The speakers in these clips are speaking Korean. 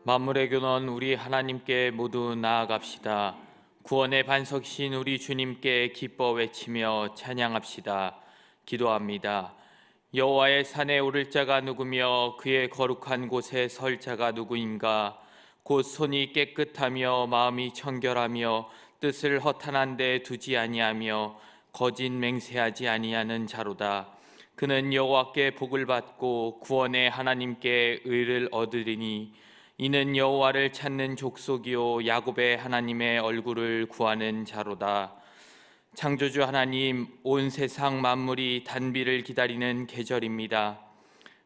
만물의 근원 우리 하나님께 모두 나아갑시다. 구원의 반석이신 우리 주님께 기뻐 외치며 찬양합시다. 기도합니다. 여호와의 산에 오를 자가 누구며 그의 거룩한 곳에 설 자가 누구인가? 곧 손이 깨끗하며 마음이 청결하며 뜻을 허탄한 데 두지 아니하며 거짓 맹세하지 아니하는 자로다. 그는 여호와께 복을 받고 구원의 하나님께 의를 얻으리니 이는 여호와를 찾는 족속이요 야곱의 하나님의 얼굴을 구하는 자로다. 창조주 하나님, 온 세상 만물이 단비를 기다리는 계절입니다.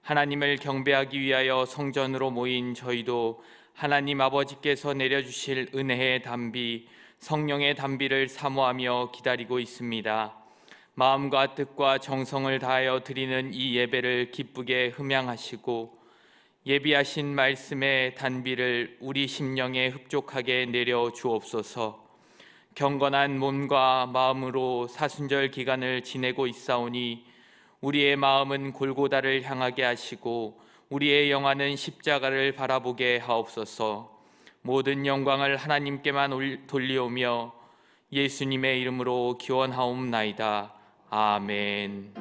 하나님을 경배하기 위하여 성전으로 모인 저희도 하나님 아버지께서 내려주실 은혜의 단비, 성령의 단비를 사모하며 기다리고 있습니다. 마음과 뜻과 정성을 다하여 드리는 이 예배를 기쁘게 흠양하시고 예비하신 말씀의 단비를 우리 심령에 흡족하게 내려 주옵소서. 경건한 몸과 마음으로 사순절 기간을 지내고 있사오니 우리의 마음은 골고다를 향하게 하시고 우리의 영혼은 십자가를 바라보게 하옵소서. 모든 영광을 하나님께만 돌리오며 예수님의 이름으로 기원하옵나이다. 아멘.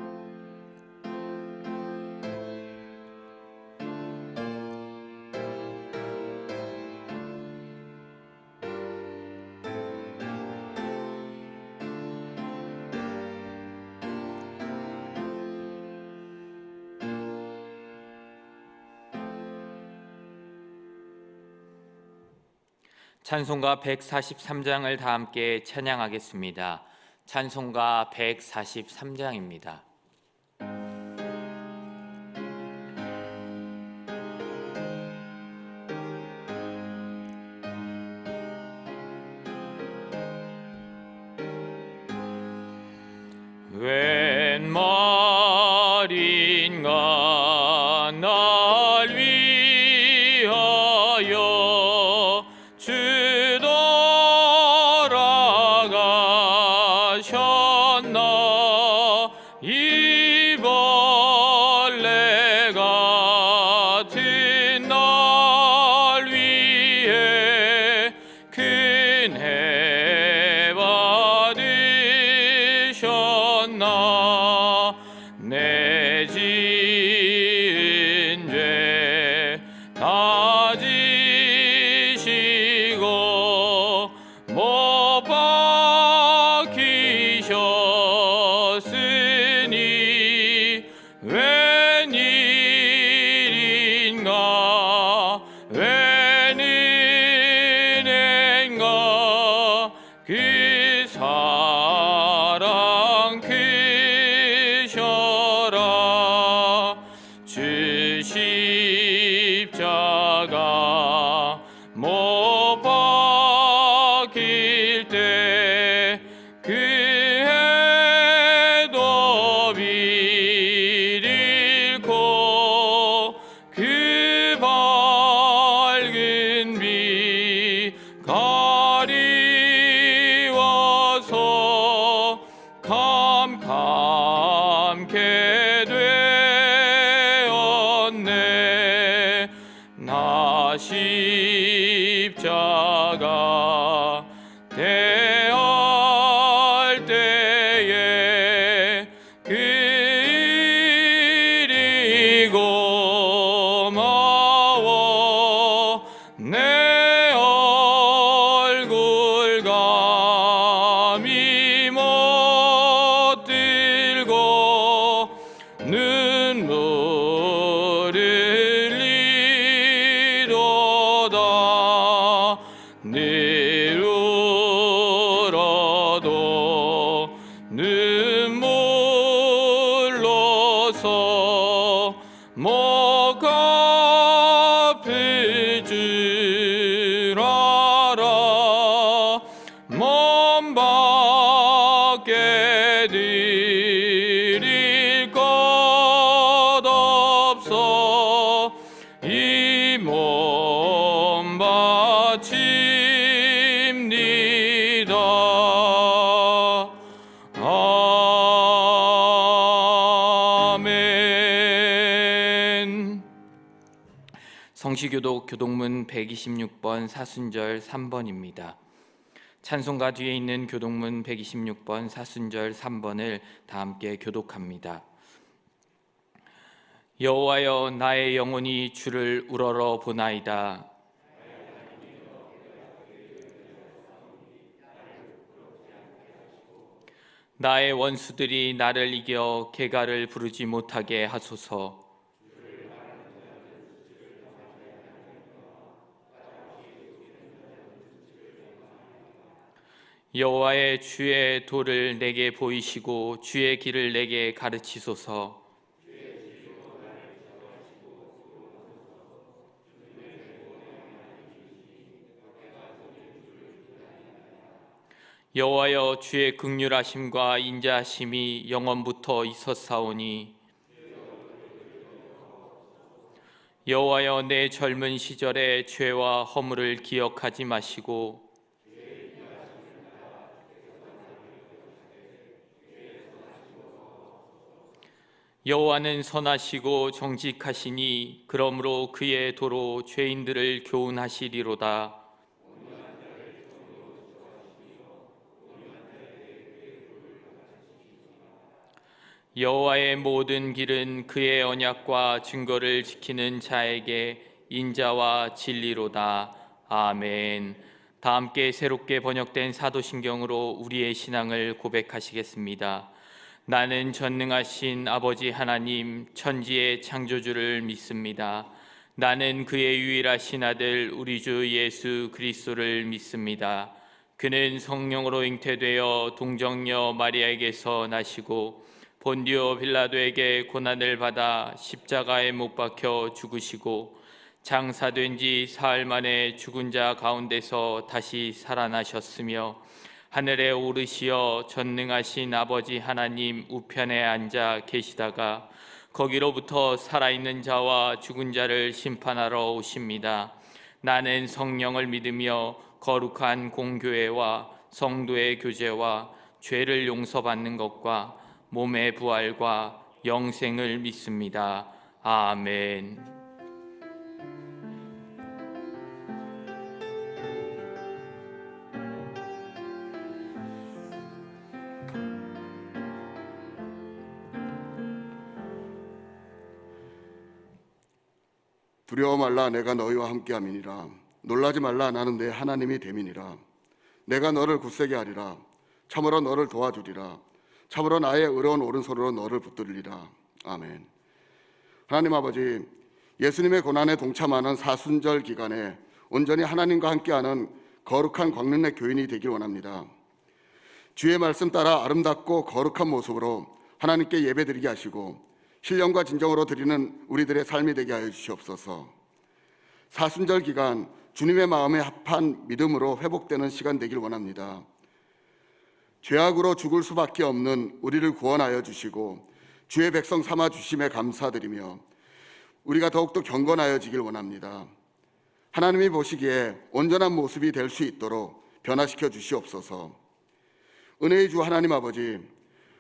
찬송가 143장을 다 함께 찬양하겠습니다. 찬송가 143장입니다. 웬 말인가 날 위하여 주 돌아가셨나. 이 벌레 같은 날 위해 큰해 받으셨나. 내 지은 죄 다 지시고 못 박히셨으니 웬일인가 웬 은혜인가 그 사랑 크셔라. 주 십자가 못 박힐 때 그 해도 빛 잃고 그 밝은 빛 가리워서 캄캄케 되었네. 나 십자가 대할 때에 그 일이 고마워 내 얼굴 감히 못 들고 눈물을 흘리로다. 늘 울어도 눈물로서 못 갚을 줄 알아. 몸 밖에 드릴 것 없어 이 몸 바칩니다. 아멘. 성시교독 교독문 126번 사순절 3번입니다. 찬송가 뒤에 있는 교독문 126번 사순절 3번을 다 함께 교독합니다. 여호와여, 나의 영혼이 주를 우러러 보나이다. 나의 원수들이 나를 이겨 개가를 부르지 못하게 하소서. 여호와의 주의 도를 내게 보이시고 주의 길을 내게 가르치소서. 여호와여, 주의 긍휼하심과 인자하심이 영원부터 있었사오니 여호와여, 내 젊은 시절의 죄와 허물을 기억하지 마시고 여호와는 선하시고 정직하시니 그러므로 그의 도로 죄인들을 교훈하시리로다. 여호와의 모든 길은 그의 언약과 증거를 지키는 자에게 인자와 진리로다. 아멘. 다 함께 새롭게 번역된 사도신경으로 우리의 신앙을 고백하시겠습니다. 나는 전능하신 아버지 하나님 천지의 창조주를 믿습니다. 나는 그의 유일하신 아들 우리 주 예수 그리스도를 믿습니다. 그는 성령으로 잉태되어 동정녀 마리아에게서 나시고 본디오 빌라도에게 고난을 받아 십자가에 못 박혀 죽으시고 장사된 지 사흘 만에 죽은 자 가운데서 다시 살아나셨으며 하늘에 오르시어 전능하신 아버지 하나님 우편에 앉아 계시다가 거기로부터 살아있는 자와 죽은 자를 심판하러 오십니다. 나는 성령을 믿으며 거룩한 공교회와 성도의 교제와 죄를 용서받는 것과 몸의 부활과 영생을 믿습니다. 아멘. 두려워 말라, 내가 너희와 함께함이니라. 놀라지 말라, 나는 내 하나님이 됨이니라. 내가 너를 굳세게 하리라. 참으로 너를 도와주리라. 참으로 나의 의로운 오른손으로 너를 붙들리라. 아멘. 하나님 아버지, 예수님의 고난에 동참하는 사순절 기간에 온전히 하나님과 함께하는 거룩한 광명의 교인이 되길 원합니다. 주의 말씀 따라 아름답고 거룩한 모습으로 하나님께 예배드리게 하시고 신령과 진정으로 드리는 우리들의 삶이 되게 하여 주시옵소서. 사순절 기간 주님의 마음에 합한 믿음으로 회복되는 시간 되길 원합니다. 죄악으로 죽을 수밖에 없는 우리를 구원하여 주시고 주의 백성 삼아 주심에 감사드리며 우리가 더욱더 경건하여지길 원합니다. 하나님이 보시기에 온전한 모습이 될 수 있도록 변화시켜 주시옵소서. 은혜의 주 하나님 아버지,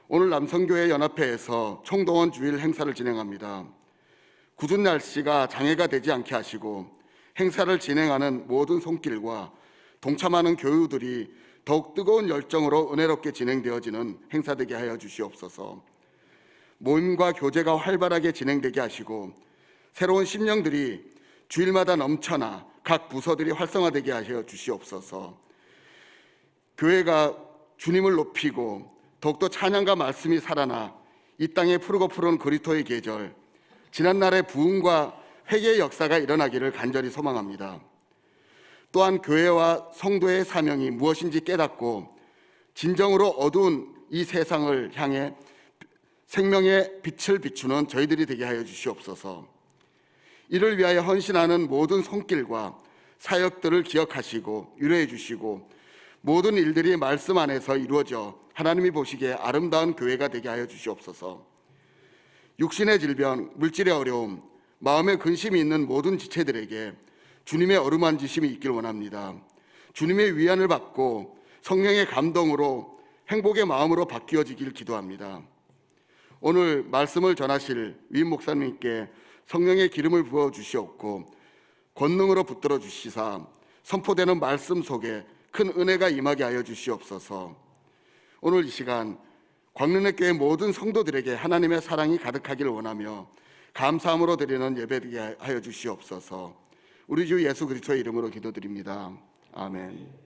오늘 남성교회 연합회에서 총동원 주일 행사를 진행합니다. 궂은 날씨가 장애가 되지 않게 하시고 행사를 진행하는 모든 손길과 동참하는 교우들이 더욱 뜨거운 열정으로 은혜롭게 진행되어지는 행사 되게 하여 주시옵소서. 모임과 교제가 활발하게 진행되게 하시고 새로운 심령들이 주일마다 넘쳐나 각 부서들이 활성화되게 하여 주시옵소서. 교회가 주님을 높이고 더욱더 찬양과 말씀이 살아나 이 땅에 푸르고 푸른 그리스도의 계절, 지난날의 부흥과 회개의 역사가 일어나기를 간절히 소망합니다. 또한 교회와 성도의 사명이 무엇인지 깨닫고 진정으로 어두운 이 세상을 향해 생명의 빛을 비추는 저희들이 되게 하여 주시옵소서. 이를 위하여 헌신하는 모든 손길과 사역들을 기억하시고 유래해 주시고 모든 일들이 말씀 안에서 이루어져 하나님이 보시기에 아름다운 교회가 되게 하여 주시옵소서. 육신의 질병, 물질의 어려움, 마음의 근심이 있는 모든 지체들에게 주님의 어루만지심이 있길 원합니다. 주님의 위안을 받고 성령의 감동으로 행복의 마음으로 바뀌어지길 기도합니다. 오늘 말씀을 전하실 위 목사님께 성령의 기름을 부어 주시옵고 권능으로 붙들어 주시사 선포되는 말씀 속에 큰 은혜가 임하게 하여 주시옵소서. 오늘 이 시간 광릉의 모든 성도들에게 하나님의 사랑이 가득하기를 원하며 감사함으로 드리는 예배되게 하여 주시옵소서. 우리 주 예수 그리스도의 이름으로 기도드립니다. 아멘.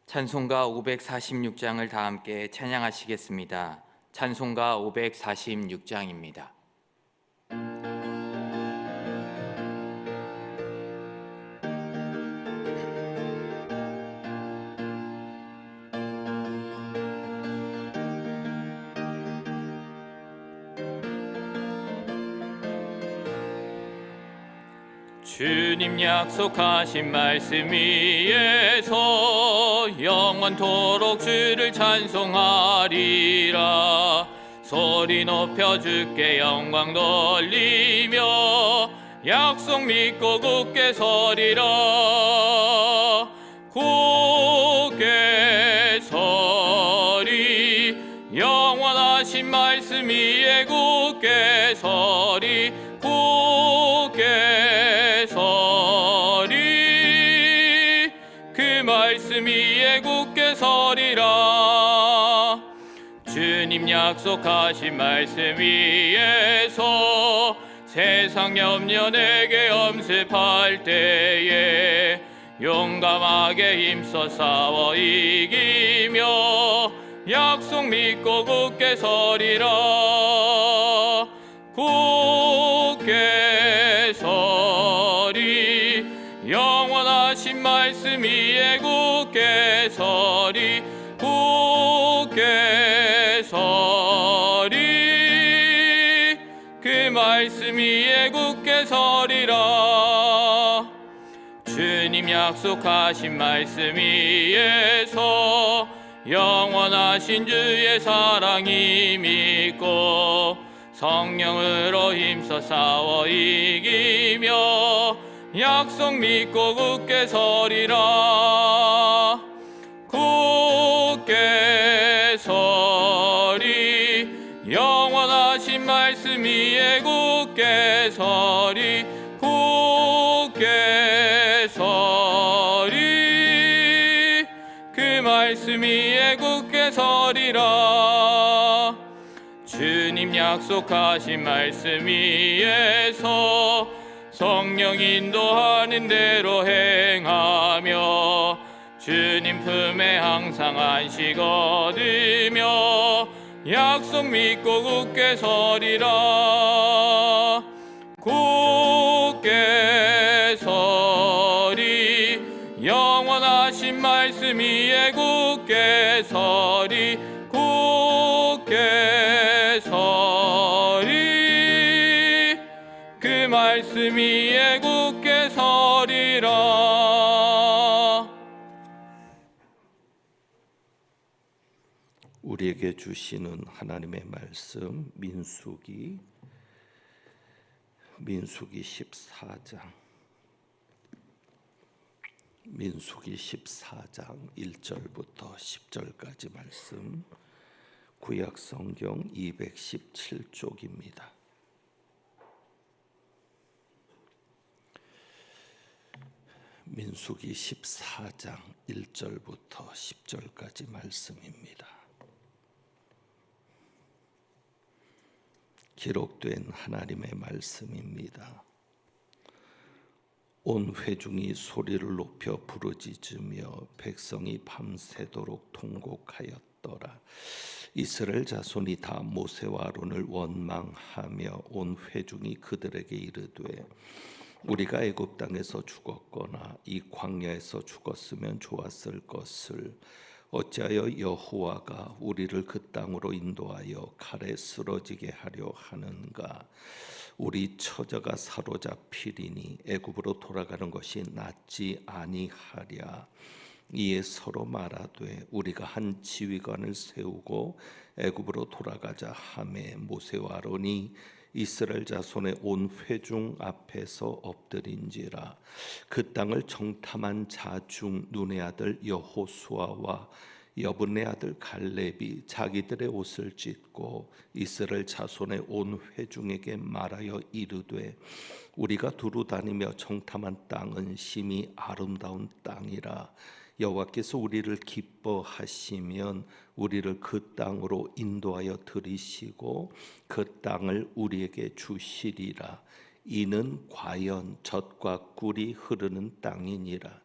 찬송가 546장을 다 함께 찬양하시겠습니다. 찬송가 546장입니다. 주님 약속하신 말씀 위에서 영원토록 주를 찬송하리라. 소리 높여 주께 영광 돌리며 약속 믿고 굳게 서리라. 굳게 서리 영원하신 말씀 위에 굳게 서리. 굳게 서리 그 말씀 위에 굳게 서리라. 주님 약속하신 말씀 위에서 세상 염려 내게 엄습할 때에 용감하게 힘써 싸워 이기며 약속 믿고 굳게 서리라. 굳게 서리 영원하신 말씀 위에 굳게 서리. 굳게 서리 그 말씀 위에 굳게 서리라. 주님 약속하신 말씀 위에서 영원하신 주의 사랑이 믿고 성령으로 힘써 싸워 이기며 약속 믿고 굳게 서리라. 굳게 서리 영원하신 말씀 위에 굳게 서리. 굳게 서리 그 말씀 위에 굳게 서리라. 주님 약속하신 말씀 위에서 성령 인도하는 대로 행하며 주님 품에 항상 안식 얻으며 약속 믿고 굳게 서리라. 굳게 서리 영원하신 말씀 위에 굳게 서리. 굳게 서리 그 말씀 위에 굳게 서리라. 우리에게 주시는 하나님의 말씀 민수기 14장 민수기 14장 1절부터 10절까지 말씀, 구약 성경 217쪽입니다. 민수기 14장 1절부터 10절까지 말씀입니다. 기록된 하나님의 말씀입니다. 온 회중이 소리를 높여 부르짖으며 백성이 밤새도록 통곡하였더라. 이스라엘 자손이 다 모세와 아론을 원망하며 온 회중이 그들에게 이르되 우리가 애굽 땅에서 죽었거나 이 광야에서 죽었으면 좋았을 것을 어찌하여 여호와가 우리를 그 땅으로 인도하여 칼에 쓰러지게 하려 하는가? 우리 처자가 사로잡히리니 애굽으로 돌아가는 것이 낫지 아니하랴. 이에 서로 말하되 우리가 한 지휘관을 세우고 애굽으로 돌아가자 하매 모세와 아론이 이스라엘 자손의 온 회중 앞에서 엎드린지라. 그 땅을 정탐한 자 중 눈의 아들 여호수아와 여분의 아들 갈렙이 자기들의 옷을 찢고 이스라엘 자손의 온 회중에게 말하여 이르되 우리가 두루 다니며 정탐한 땅은 심히 아름다운 땅이라. 여호와께서 우리를 기뻐하시면 우리를 그 땅으로 인도하여 들이시고 그 땅을 우리에게 주시리라. 이는 과연 젖과 꿀이 흐르는 땅이니라.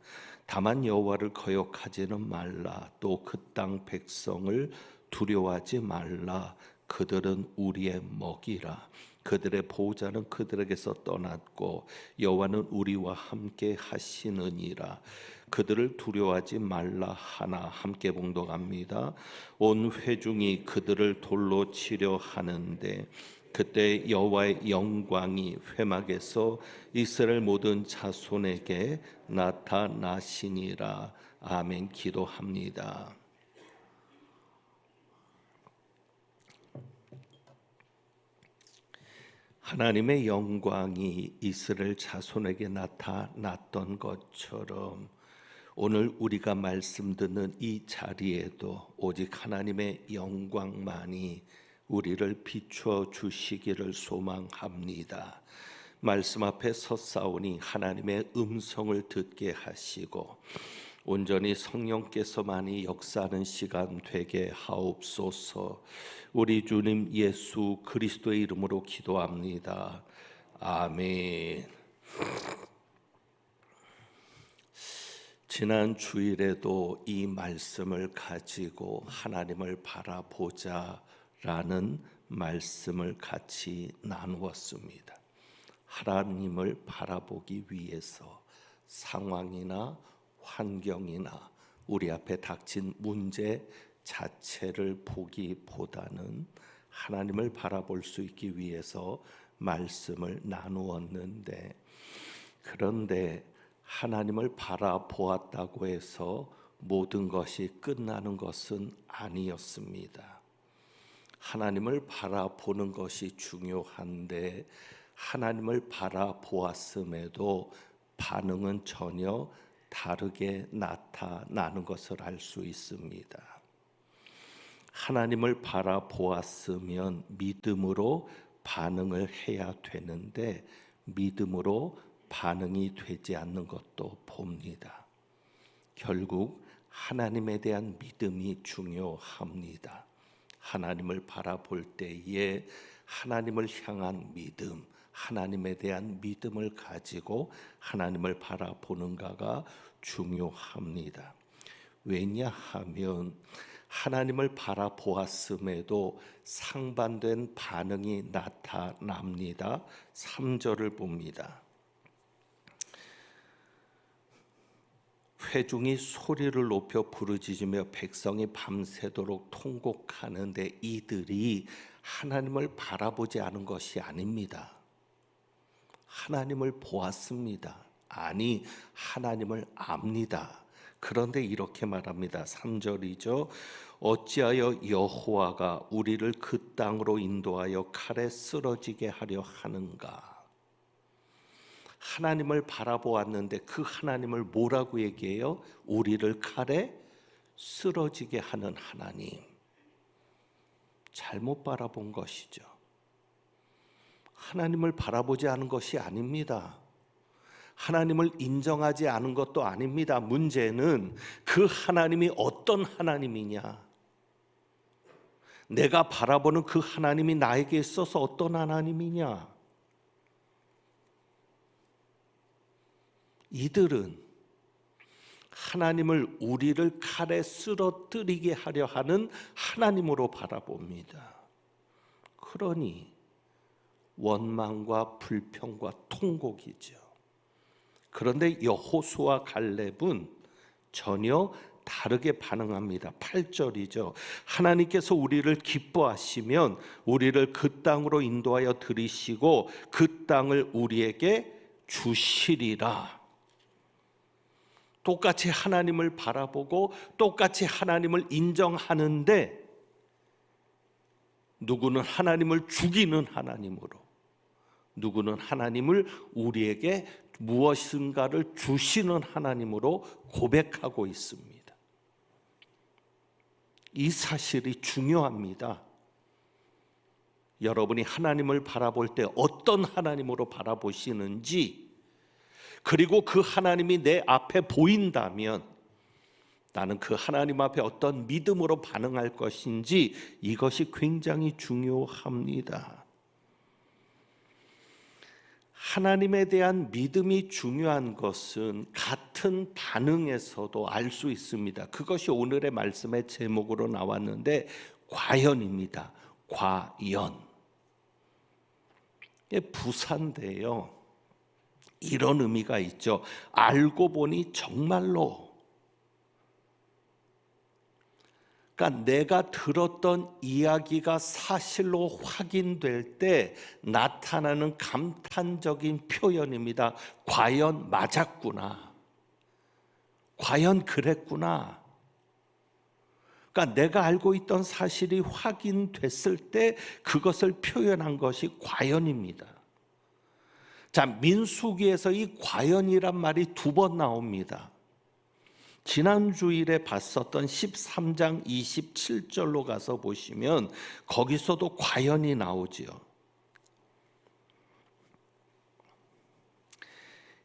다만 여호와를 거역하지는 말라. 또 그 땅 백성을 두려워하지 말라. 그들은 우리의 먹이라. 그들의 보호자는 그들에게서 떠났고 여호와는 우리와 함께 하시느니라. 그들을 두려워하지 말라 하나. 함께 봉독합니다. 온 회중이 그들을 돌로 치려 하는데 그때 여호와의 영광이 회막에서 이스라엘 모든 자손에게 나타나시니라. 아멘. 기도합니다. 하나님의 영광이 이스라엘 자손에게 나타났던 것처럼 오늘 우리가 말씀 듣는 이 자리에도 오직 하나님의 영광만이 우리를 비추어 주시기를 소망합니다. 말씀 앞에 섰사오니 하나님의 음성을 듣게 하시고 온전히 성령께서만이 역사하는 시간 되게 하옵소서. 우리 주님 예수 그리스도의 이름으로 기도합니다. 아멘. 지난 주일에도 이 말씀을 가지고 하나님을 바라보자라는 말씀을 같이 나누었습니다. 하나님을 바라보기 위해서 상황이나 환경이나 우리 앞에 닥친 문제 자체를 보기보다는 하나님을 바라볼 수 있기 위해서 말씀을 나누었는데, 그런데 하나님을 바라보았다고 해서 모든 것이 끝나는 것은 아니었습니다. 하나님을 바라보는 것이 중요한데 하나님을 바라보았음에도 반응은 전혀 다르게 나타나는 것을 알 수 있습니다. 하나님을 바라보았으면 믿음으로 반응을 해야 되는데 믿음으로 반응이 되지 않는 것도 봅니다. 결국 하나님에 대한 믿음이 중요합니다. 하나님을 바라볼 때에 하나님을 향한 믿음, 하나님에 대한 믿음을 가지고 하나님을 바라보는가가 중요합니다. 왜냐하면 하나님을 바라보았음에도 상반된 반응이 나타납니다. 3절을 봅니다. 회중이 소리를 높여 부르짖으며 백성이 밤새도록 통곡하는데 이들이 하나님을 바라보지 않은 것이 아닙니다. 하나님을 보았습니다. 아니, 하나님을 압니다. 그런데 이렇게 말합니다. 3절이죠. 어찌하여 여호와가 우리를 그 땅으로 인도하여 칼에 쓰러지게 하려 하는가? 하나님을 바라보았는데 그 하나님을 뭐라고 얘기해요? 우리를 칼에 쓰러지게 하는 하나님. 잘못 바라본 것이죠. 하나님을 바라보지 않은 것이 아닙니다. 하나님을 인정하지 않은 것도 아닙니다. 문제는 그 하나님이 어떤 하나님이냐? 내가 바라보는 그 하나님이 나에게 있어서 어떤 하나님이냐? 이들은 하나님을 우리를 칼에 쓰러뜨리게 하려 하는 하나님으로 바라봅니다. 그러니 원망과 불평과 통곡이죠. 그런데 여호수아 갈렙은 전혀 다르게 반응합니다. 8절이죠. 하나님께서 우리를 기뻐하시면 우리를 그 땅으로 인도하여 들이시고 그 땅을 우리에게 주시리라. 똑같이 하나님을 바라보고 똑같이 하나님을 인정하는데 누구는 하나님을 죽이는 하나님으로, 누구는 하나님을 우리에게 무엇인가를 주시는 하나님으로 고백하고 있습니다. 이 사실이 중요합니다. 여러분이 하나님을 바라볼 때 어떤 하나님으로 바라보시는지, 그리고 그 하나님이 내 앞에 보인다면 나는 그 하나님 앞에 어떤 믿음으로 반응할 것인지, 이것이 굉장히 중요합니다. 하나님에 대한 믿음이 중요한 것은 같은 반응에서도 알 수 있습니다. 그것이 오늘의 말씀의 제목으로 나왔는데 과연입니다. 과연. 부사인데요, 이런 의미가 있죠. 알고 보니 정말로. 그러니까 내가 들었던 이야기가 사실로 확인될 때 나타나는 감탄적인 표현입니다. 과연 맞았구나. 과연 그랬구나. 그러니까 내가 알고 있던 사실이 확인됐을 때 그것을 표현한 것이 과연입니다. 자, 민수기에서 이 과연이란 말이 2번 나옵니다. 지난 주일에 봤었던 13장 27절로 가서 보시면 거기서도 과연이 나오지요.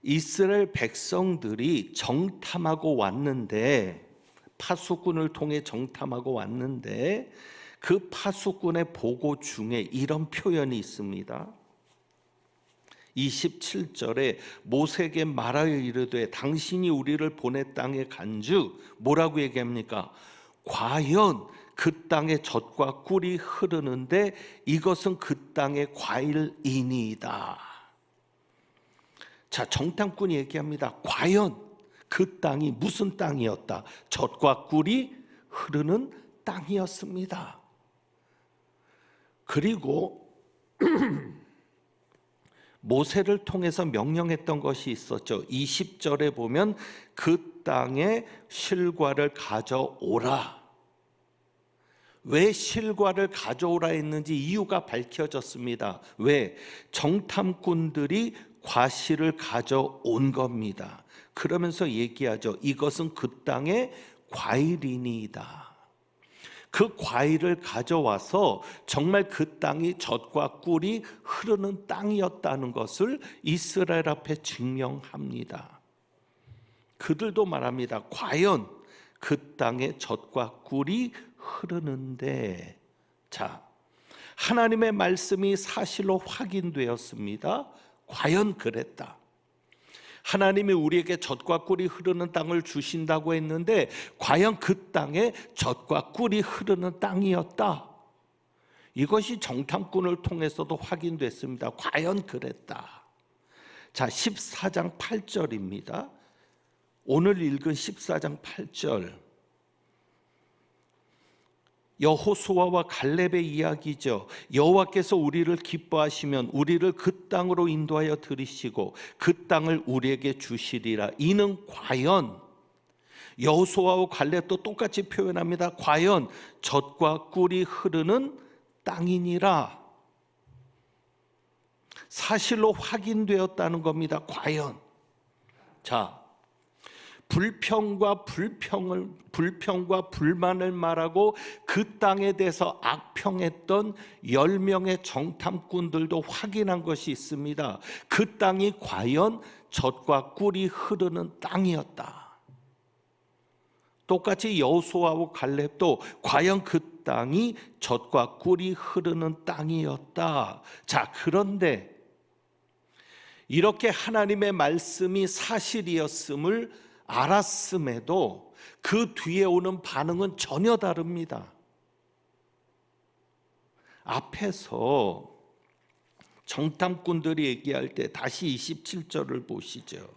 이스라엘 백성들이 정탐하고 왔는데, 파수꾼을 통해 정탐하고 왔는데, 그 파수꾼의 보고 중에 이런 표현이 있습니다. 27절에 모세에게 말하여 이르되 당신이 우리를 보내 땅에 간즉 뭐라고 얘기합니까? 과연 그 땅에 젖과 꿀이 흐르는데 이것은 그 땅의 과일이니이다. 자, 정탐꾼이 얘기합니다. 과연 그 땅이 무슨 땅이었다? 젖과 꿀이 흐르는 땅이었습니다. 그리고 모세를 통해서 명령했던 것이 있었죠. 20절에 보면 그 땅에 실과를 가져오라. 왜 실과를 가져오라 했는지 이유가 밝혀졌습니다. 왜? 정탐꾼들이 과실을 가져온 겁니다. 그러면서 얘기하죠. 이것은 그 땅의 과일이니이다. 그 과일을 가져와서 정말 그 땅이 젖과 꿀이 흐르는 땅이었다는 것을 이스라엘 앞에 증명합니다. 그들도 말합니다. 과연 그 땅에 젖과 꿀이 흐르는데, 자, 하나님의 말씀이 사실로 확인되었습니다. 과연 그랬다. 하나님이 우리에게 젖과 꿀이 흐르는 땅을 주신다고 했는데 과연 그 땅에 젖과 꿀이 흐르는 땅이었다. 이것이 정탐꾼을 통해서도 확인됐습니다. 과연 그랬다. 자, 14장 8절입니다. 오늘 읽은 14장 8절. 여호수아와 갈렙의 이야기죠. 여호와께서 우리를 기뻐하시면 우리를 그 땅으로 인도하여 들이시고 그 땅을 우리에게 주시리라. 이는 과연, 여호수아와 갈렙도 똑같이 표현합니다. 과연 젖과 꿀이 흐르는 땅이니라. 사실로 확인되었다는 겁니다. 과연. 자, 불평과 불만을 말하고 그 땅에 대해서 악평했던 10명의 정탐꾼들도 확인한 것이 있습니다. 그 땅이 과연 젖과 꿀이 흐르는 땅이었다. 똑같이 여호수아와 갈렙도 과연 그 땅이 젖과 꿀이 흐르는 땅이었다. 자, 그런데 이렇게 하나님의 말씀이 사실이었음을 알았음에도 그 뒤에 오는 반응은 전혀 다릅니다. 앞에서 정탐꾼들이 얘기할 때 다시 27절을 보시죠.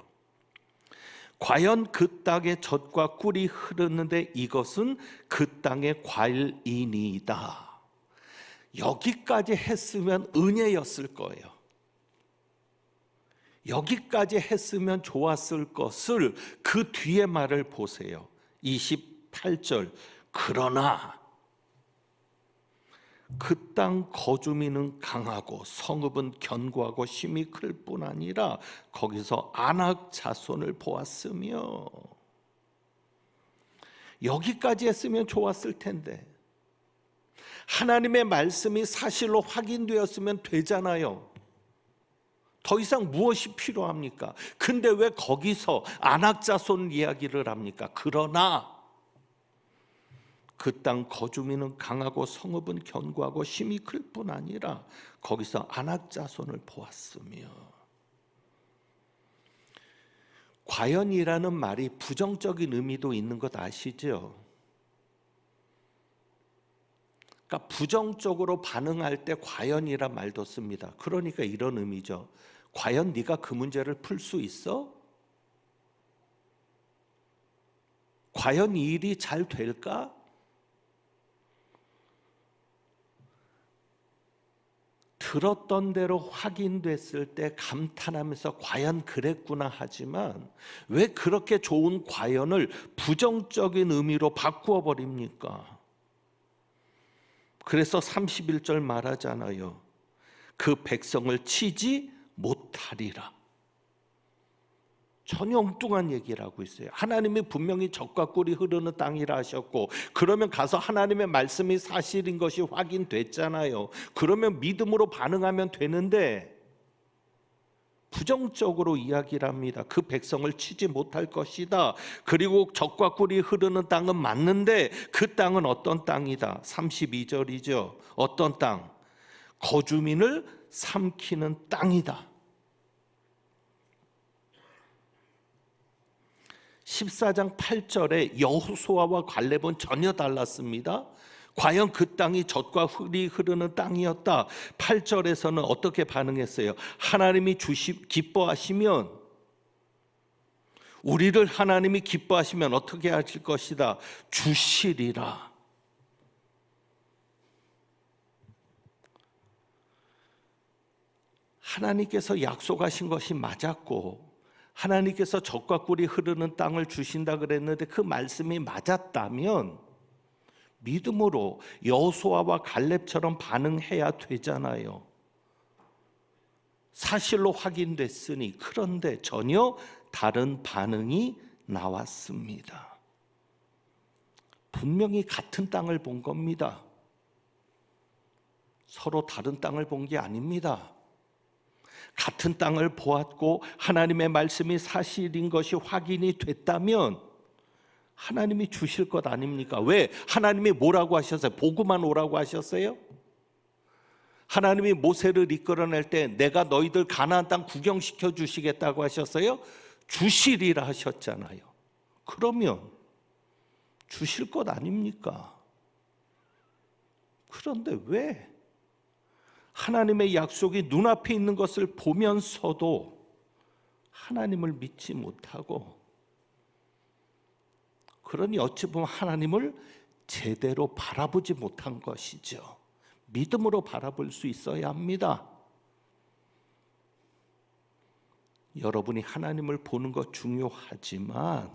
과연 그 땅에 젖과 꿀이 흐르는데 이것은 그 땅의 과일이니이다. 여기까지 했으면 은혜였을 거예요. 여기까지 했으면 좋았을 것을 그 뒤에 말을 보세요. 28절. 그 땅 거주민은 강하고 성읍은 견고하고 힘이 클 뿐 아니라 거기서 아낙 자손을 보았으며. 여기까지 했으면 좋았을 텐데 하나님의 말씀이 사실로 확인되었으면 되잖아요. 더 이상 무엇이 필요합니까? 근데 왜 거기서 아낙 자손 이야기를 합니까? 그러나 그 땅 거주민은 강하고 성읍은 견고하고 힘이 클 뿐 아니라 거기서 아낙 자손을 보았으며. 과연이라는 말이 부정적인 의미도 있는 것 아시죠? 그러니까 부정적으로 반응할 때 과연이란 말도 씁니다. 그러니까 이런 의미죠. 과연 네가 그 문제를 풀 수 있어? 과연 이 일이 잘 될까? 들었던 대로 확인됐을 때 감탄하면서 과연 그랬구나 하지만 왜 그렇게 좋은 과연을 부정적인 의미로 바꾸어 버립니까? 그래서 31절 말하잖아요. 그 백성을 치지 못하리라. 전혀 엉뚱한 얘기를 하고 있어요. 하나님이 분명히 젖과 꿀이 흐르는 땅이라 하셨고, 그러면 가서 하나님의 말씀이 사실인 것이 확인됐잖아요. 그러면 믿음으로 반응하면 되는데 부정적으로 이야기를 합니다. 그 백성을 치지 못할 것이다. 그리고 젖과 꿀이 흐르는 땅은 맞는데 그 땅은 어떤 땅이다? 32절이죠. 어떤 땅? 거주민을 삼키는 땅이다. 14장 8절에 여호수아와 갈렙은 전혀 달랐습니다. 과연 그 땅이 젖과 꿀이 흐르는 땅이었다. 8절에서는 어떻게 반응했어요? 하나님이 기뻐하시면, 우리를 하나님이 기뻐하시면 어떻게 하실 것이다? 주시리라. 하나님께서 약속하신 것이 맞았고 하나님께서 젖과 꿀이 흐르는 땅을 주신다 그랬는데 그 말씀이 맞았다면 믿음으로 여호수아와 갈렙처럼 반응해야 되잖아요. 사실로 확인됐으니. 그런데 전혀 다른 반응이 나왔습니다. 분명히 같은 땅을 본 겁니다. 서로 다른 땅을 본 게 아닙니다. 같은 땅을 보았고 하나님의 말씀이 사실인 것이 확인이 됐다면 하나님이 주실 것 아닙니까? 왜? 하나님이 뭐라고 하셨어요? 보고만 오라고 하셨어요? 하나님이 모세를 이끌어낼 때 내가 너희들 가나안 땅 구경시켜 주시겠다고 하셨어요? 주시리라 하셨잖아요. 그러면 주실 것 아닙니까? 그런데 왜 하나님의 약속이 눈앞에 있는 것을 보면서도 하나님을 믿지 못하고, 그러니 어찌 보면 하나님을 제대로 바라보지 못한 것이죠. 믿음으로 바라볼 수 있어야 합니다. 여러분이 하나님을 보는 것 중요하지만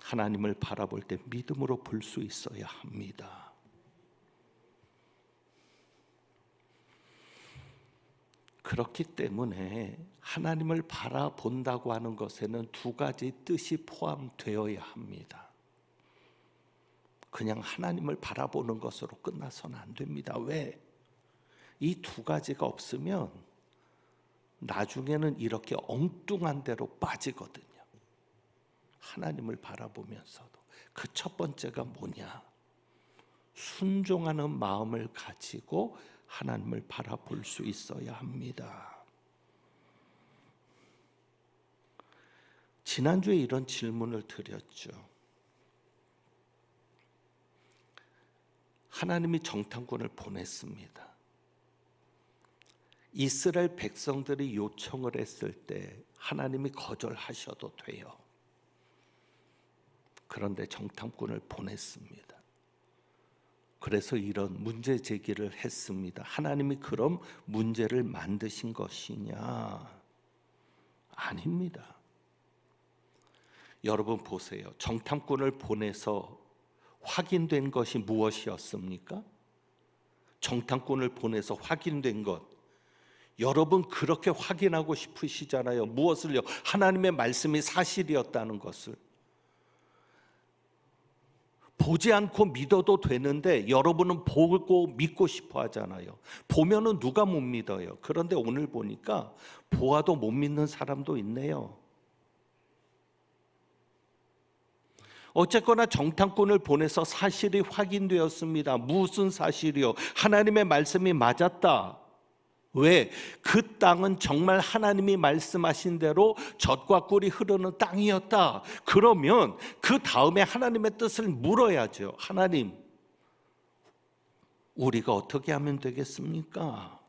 하나님을 바라볼 때 믿음으로 볼 수 있어야 합니다. 그렇기 때문에 하나님을 바라본다고 하는 것에는 두 가지 뜻이 포함되어야 합니다. 그냥 하나님을 바라보는 것으로 끝나서는 안 됩니다. 왜? 이 두 가지가 없으면 나중에는 이렇게 엉뚱한 데로 빠지거든요. 하나님을 바라보면서도. 그 첫 번째가 뭐냐? 순종하는 마음을 가지고 하나님을 바라볼 수 있어야 합니다. 지난주에 이런 질문을 드렸죠. 하나님이 정탐꾼을 보냈습니다. 이스라엘 백성들이 요청을 했을 때 하나님이 거절하셔도 돼요. 그런데 정탐꾼을 보냈습니다. 그래서 이런 문제 제기를 했습니다. 하나님이 그럼 문제를 만드신 것이냐? 아닙니다. 여러분 보세요. 정탐꾼을 보내서 확인된 것이 무엇이었습니까? 정탐꾼을 보내서 확인된 것, 여러분 그렇게 확인하고 싶으시잖아요. 무엇을요? 하나님의 말씀이 사실이었다는 것을. 보지 않고 믿어도 되는데 여러분은 보고 믿고 싶어 하잖아요. 보면은 누가 못 믿어요. 그런데 오늘 보니까 보아도 못 믿는 사람도 있네요. 어쨌거나 정탐꾼을 보내서 사실이 확인되었습니다. 무슨 사실이요? 하나님의 말씀이 맞았다. 왜? 그 땅은 정말 하나님이 말씀하신 대로 젖과 꿀이 흐르는 땅이었다. 그러면 그 다음에 하나님의 뜻을 물어야죠. 하나님, 우리가 어떻게 하면 되겠습니까?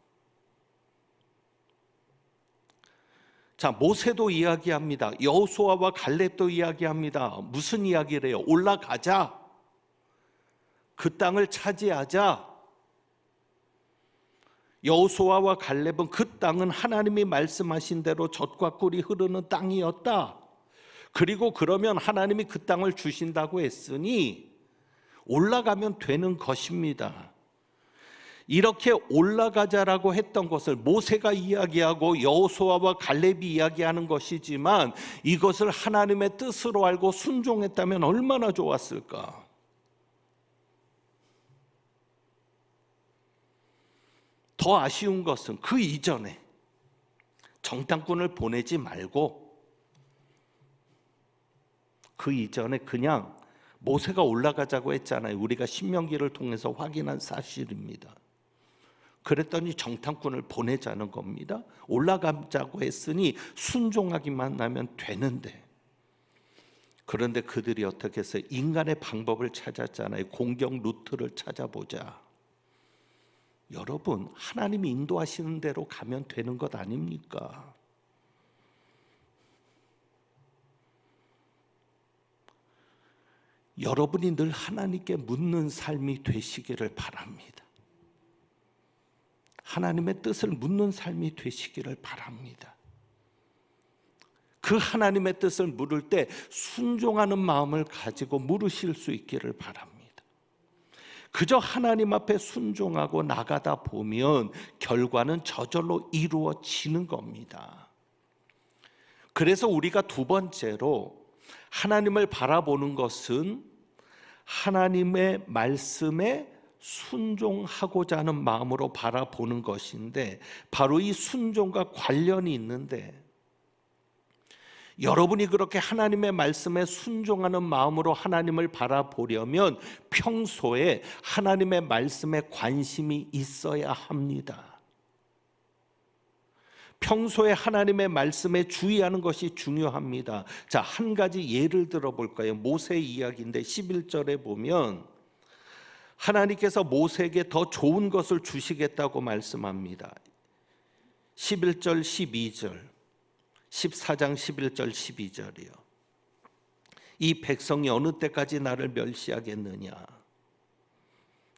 자, 모세도 이야기합니다. 여호수아와 갈렙도 이야기합니다. 무슨 이야기를 해요? 올라가자. 그 땅을 차지하자. 여호수아와 갈렙은 그 땅은 하나님이 말씀하신 대로 젖과 꿀이 흐르는 땅이었다. 그리고 그러면 하나님이 그 땅을 주신다고 했으니 올라가면 되는 것입니다. 이렇게 올라가자라고 했던 것을 모세가 이야기하고 여호수아와 갈렙이 이야기하는 것이지만 이것을 하나님의 뜻으로 알고 순종했다면 얼마나 좋았을까? 더 아쉬운 것은 그 이전에 정탐꾼을 보내지 말고 그 이전에 그냥 모세가 올라가자고 했잖아요. 우리가 신명기를 통해서 확인한 사실입니다. 그랬더니 정탐꾼을 보내자는 겁니다. 올라가자고 했으니 순종하기만 하면 되는데, 그런데 그들이 어떻게 했어요? 인간의 방법을 찾았잖아요. 공격 루트를 찾아보자. 여러분, 하나님이 인도하시는 대로 가면 되는 것 아닙니까? 여러분이 늘 하나님께 묻는 삶이 되시기를 바랍니다. 하나님의 뜻을 묻는 삶이 되시기를 바랍니다. 그 하나님의 뜻을 물을 때 순종하는 마음을 가지고 물으실 수 있기를 바랍니다. 그저 하나님 앞에 순종하고 나가다 보면 결과는 저절로 이루어지는 겁니다. 그래서 우리가 두 번째로 하나님을 바라보는 것은 하나님의 말씀에 순종하고자 하는 마음으로 바라보는 것인데, 바로 이 순종과 관련이 있는데, 여러분이 그렇게 하나님의 말씀에 순종하는 마음으로 하나님을 바라보려면 평소에 하나님의 말씀에 관심이 있어야 합니다. 평소에 하나님의 말씀에 주의하는 것이 중요합니다. 자, 한 가지 예를 들어볼까요? 모세 이야기인데 11절에 보면 하나님께서 모세에게 더 좋은 것을 주시겠다고 말씀합니다. 11절 12절 14장 11절 12절이요. 이 백성이 어느 때까지 나를 멸시하겠느냐?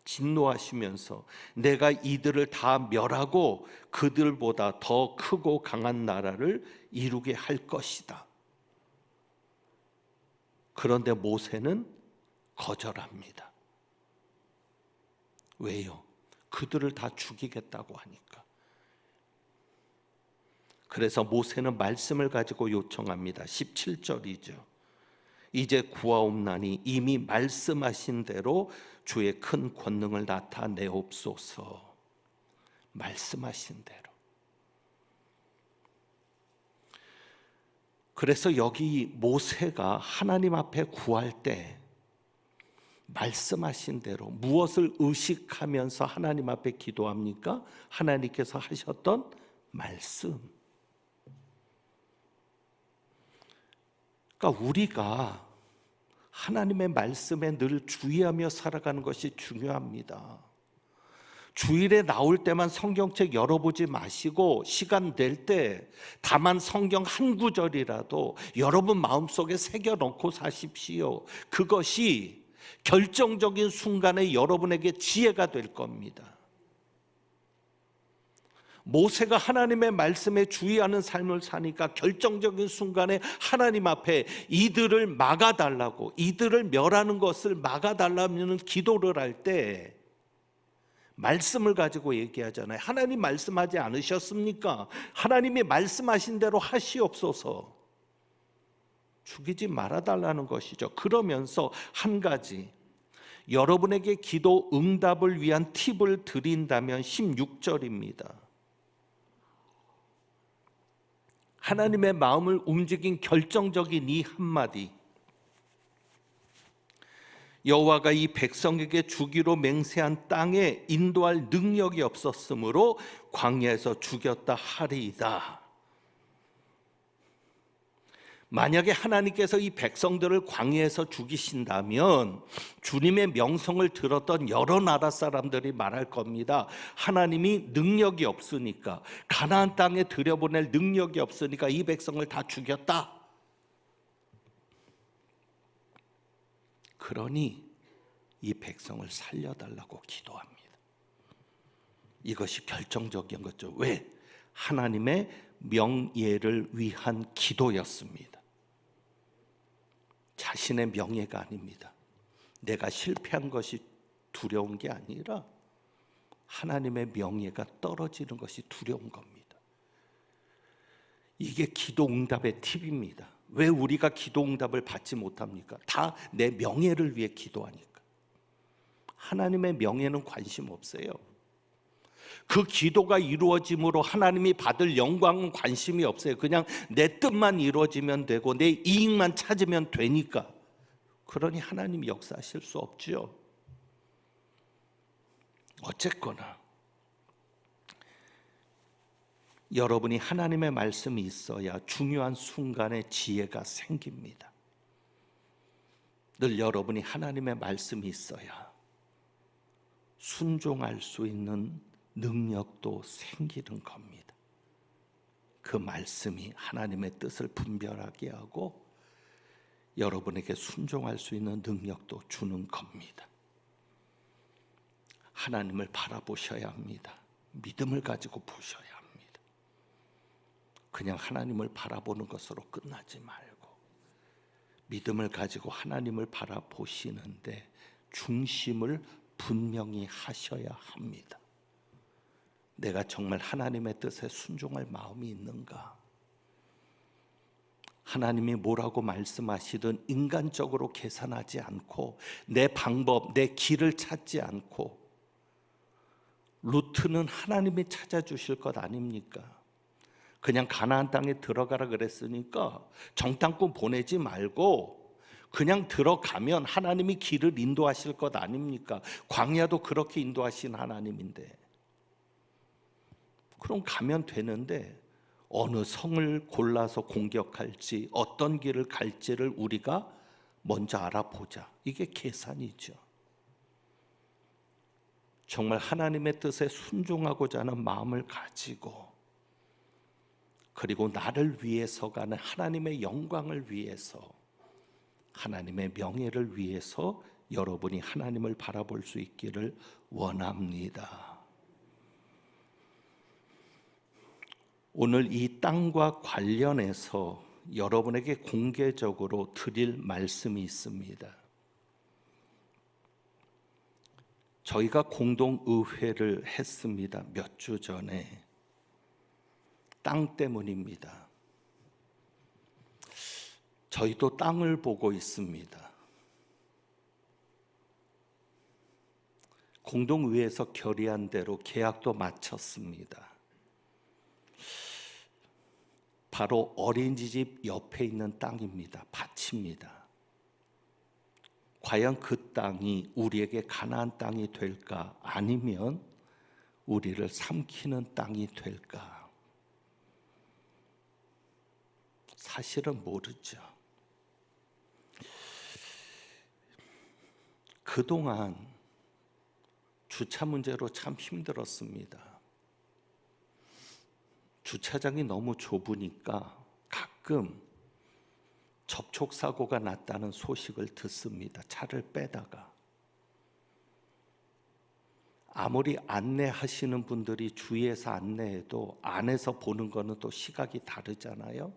진노하시면서 내가 이들을 다 멸하고 그들보다 더 크고 강한 나라를 이루게 할 것이다. 그런데 모세는 거절합니다. 왜요? 그들을 다 죽이겠다고 하니까. 그래서 모세는 말씀을 가지고 요청합니다. 17절이죠. 이제 구하옵나니 이미 말씀하신 대로 주의 큰 권능을 나타내옵소서. 말씀하신 대로. 그래서 여기 모세가 하나님 앞에 구할 때 말씀하신 대로 무엇을 의식하면서 하나님 앞에 기도합니까? 하나님께서 하셨던 말씀. 그러니까 우리가 하나님의 말씀에 늘 주의하며 살아가는 것이 중요합니다. 주일에 나올 때만 성경책 열어보지 마시고 시간 될 때 다만 성경 한 구절이라도 여러분 마음속에 새겨놓고 사십시오. 그것이 결정적인 순간에 여러분에게 지혜가 될 겁니다. 모세가 하나님의 말씀에 주의하는 삶을 사니까 결정적인 순간에 하나님 앞에 이들을 막아달라고, 이들을 멸하는 것을 막아달라는 기도를 할 때 말씀을 가지고 얘기하잖아요. 하나님 말씀하지 않으셨습니까? 하나님이 말씀하신 대로 하시옵소서. 죽이지 말아달라는 것이죠. 그러면서 한 가지, 여러분에게 기도 응답을 위한 팁을 드린다면 16절입니다. 하나님의 마음을 움직인 결정적인 이 한마디, 여호와가 이 백성에게 주기로 맹세한 땅에 인도할 능력이 없었으므로 광야에서 죽였다 하리이다. 만약에 하나님께서 이 백성들을 광야에서 죽이신다면 주님의 명성을 들었던 여러 나라 사람들이 말할 겁니다. 하나님이 능력이 없으니까, 가나안 땅에 들여보낼 능력이 없으니까 이 백성을 다 죽였다. 그러니 이 백성을 살려달라고 기도합니다. 이것이 결정적인 거죠. 왜? 하나님의 명예를 위한 기도였습니다. 자신의 명예가 아닙니다. 내가 실패한 것이 두려운 게 아니라 하나님의 명예가 떨어지는 것이 두려운 겁니다. 이게 기도 응답의 팁입니다. 왜 우리가 기도 응답을 받지 못합니까? 다 내 명예를 위해 기도하니까. 하나님의 명예는 관심 없어요. 그 기도가 이루어짐으로 하나님이 받을 영광은 관심이 없어요. 그냥 내 뜻만 이루어지면 되고 내 이익만 찾으면 되니까. 그러니 하나님이 역사하실 수 없죠. 어쨌거나 여러분이 하나님의 말씀이 있어야 중요한 순간에 지혜가 생깁니다. 늘 여러분이 하나님의 말씀이 있어야 순종할 수 있는 능력도 생기는 겁니다. 그 말씀이 하나님의 뜻을 분별하게 하고 여러분에게 순종할 수 있는 능력도 주는 겁니다. 하나님을 바라보셔야 합니다. 믿음을 가지고 보셔야 합니다. 그냥 하나님을 바라보는 것으로 끝나지 말고 믿음을 가지고 하나님을 바라보시는데 중심을 분명히 하셔야 합니다. 내가 정말 하나님의 뜻에 순종할 마음이 있는가? 하나님이 뭐라고 말씀하시든 인간적으로 계산하지 않고 내 방법, 내 길을 찾지 않고 루트는 하나님이 찾아주실 것 아닙니까? 그냥 가나안 땅에 들어가라 그랬으니까 정탐꾼 보내지 말고 그냥 들어가면 하나님이 길을 인도하실 것 아닙니까? 광야도 그렇게 인도하신 하나님인데 그럼 가면 되는데 어느 성을 골라서 공격할지 어떤 길을 갈지를 우리가 먼저 알아보자. 이게 계산이죠. 정말 하나님의 뜻에 순종하고자 하는 마음을 가지고 그리고 나를 위해서가 아니라 하나님의 영광을 위해서 하나님의 명예를 위해서 여러분이 하나님을 바라볼 수 있기를 원합니다. 오늘 이 땅과 관련해서 여러분에게 공개적으로 드릴 말씀이 있습니다. 저희가 공동의회를 했습니다. 몇 주 전에. 땅 때문입니다. 저희도 땅을 보고 있습니다. 공동의회에서 결의한 대로 계약도 마쳤습니다. 바로 어린이집 옆에 있는 땅입니다. 밭입니다. 과연 그 땅이 우리에게 가나안 땅이 될까? 아니면 우리를 삼키는 땅이 될까? 사실은 모르죠. 그동안 주차 문제로 참 힘들었습니다. 주차장이 너무 좁으니까 가끔 접촉사고가 났다는 소식을 듣습니다. 차를 빼다가. 아무리 안내하시는 분들이 주위에서 안내해도 안에서 보는 거는 또 시각이 다르잖아요.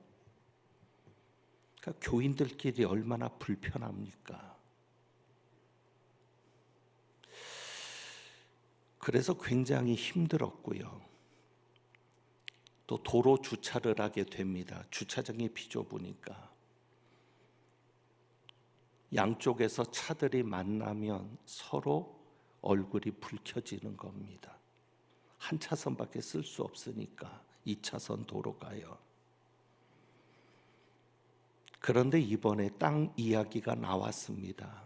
그러니까 교인들끼리 얼마나 불편합니까? 그래서 굉장히 힘들었고요. 또 도로 주차를 하게 됩니다. 주차장이 비좁으니까. 양쪽에서 차들이 만나면 서로 얼굴이 붉혀지는 겁니다. 한 차선밖에 쓸 수 없으니까 2차선 도로가요. 그런데 이번에 땅 이야기가 나왔습니다.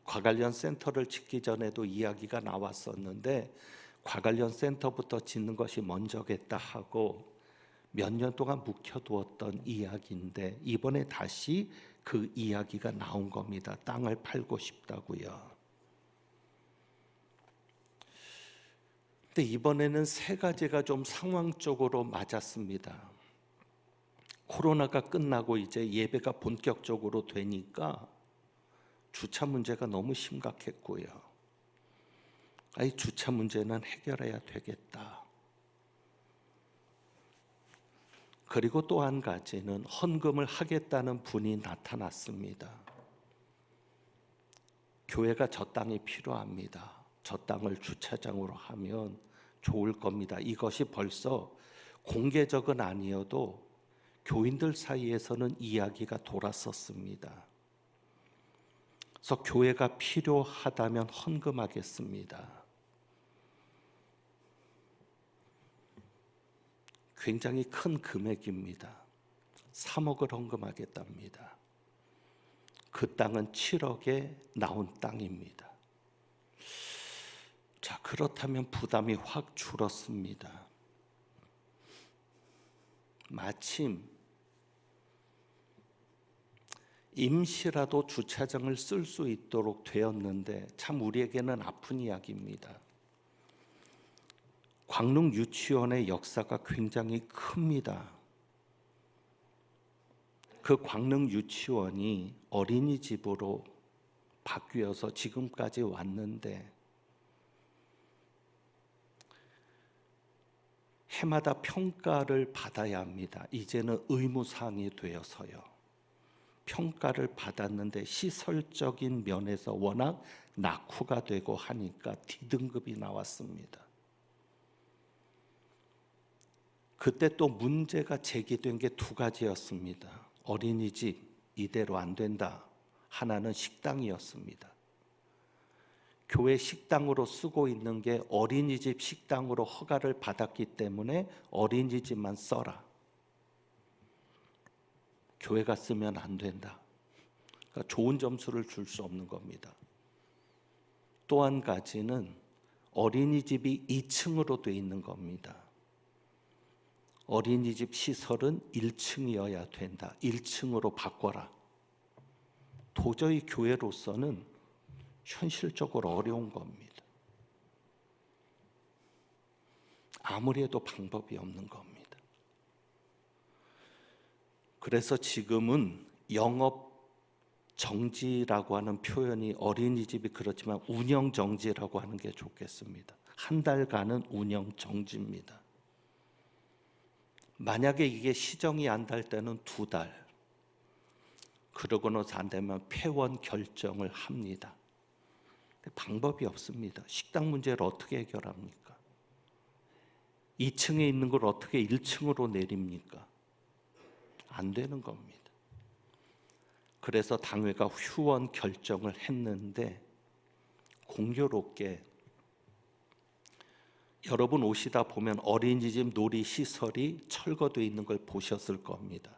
과관련 센터를 짓기 전에도 이야기가 나왔었는데 과관련 센터부터 짓는 것이 먼저겠다 하고 몇 년 동안 묵혀두었던 이야기인데 이번에 다시 그 이야기가 나온 겁니다. 땅을 팔고 싶다고요. 근데 이번에는 세 가지가 좀 상황적으로 맞았습니다. 코로나가 끝나고 이제 예배가 본격적으로 되니까 주차 문제가 너무 심각했고요. 이 주차 문제는 해결해야 되겠다. 그리고 또 한 가지는 헌금을 하겠다는 분이 나타났습니다. 교회가 저 땅이 필요합니다. 저 땅을 주차장으로 하면 좋을 겁니다. 이것이 벌써 공개적은 아니어도 교인들 사이에서는 이야기가 돌았었습니다. 그래서 교회가 필요하다면 헌금하겠습니다. 굉장히 큰 금액입니다. 3억을 헌금하겠답니다. 그 땅은 7억에 나온 땅입니다. 자, 그렇다면 부담이 확 줄었습니다. 마침 임시라도 주차장을 쓸 수 있도록 되었는데 참 우리에게는 아픈 이야기입니다. 광릉 유치원의 역사가 굉장히 큽니다. 그 광릉 유치원이 어린이집으로 바뀌어서 지금까지 왔는데 해마다 평가를 받아야 합니다. 이제는 의무사항이 되어서요. 평가를 받았는데 시설적인 면에서 워낙 낙후가 되고 하니까 D등급이 나왔습니다. 그때 또 문제가 제기된 게 두 가지였습니다. 어린이집 이대로 안 된다. 하나는 식당이었습니다. 교회 식당으로 쓰고 있는 게 어린이집 식당으로 허가를 받았기 때문에 어린이집만 써라. 교회가 쓰면 안 된다. 그러니까 좋은 점수를 줄 수 없는 겁니다. 또 한 가지는 어린이집이 2층으로 돼 있는 겁니다. 어린이집 시설은 1층이어야 된다. 1층으로 바꿔라. 도저히 교회로서는 현실적으로 어려운 겁니다. 아무리 해도 방법이 없는 겁니다. 그래서 지금은 영업 정지라고 하는 표현이 어린이집이 그렇지만 운영 정지라고 하는 게 좋겠습니다. 한 달간은 운영 정지입니다. 만약에 이게 시정이 안 될 때는 2달, 그러고 나서 안 되면 폐원 결정을 합니다. 방법이 없습니다. 식당 문제를 어떻게 해결합니까? 2층에 있는 걸 어떻게 1층으로 내립니까? 안 되는 겁니다. 그래서 당회가 휴원 결정을 했는데 공교롭게 여러분 오시다 보면 어린이집 놀이시설이 철거되어 있는 걸 보셨을 겁니다.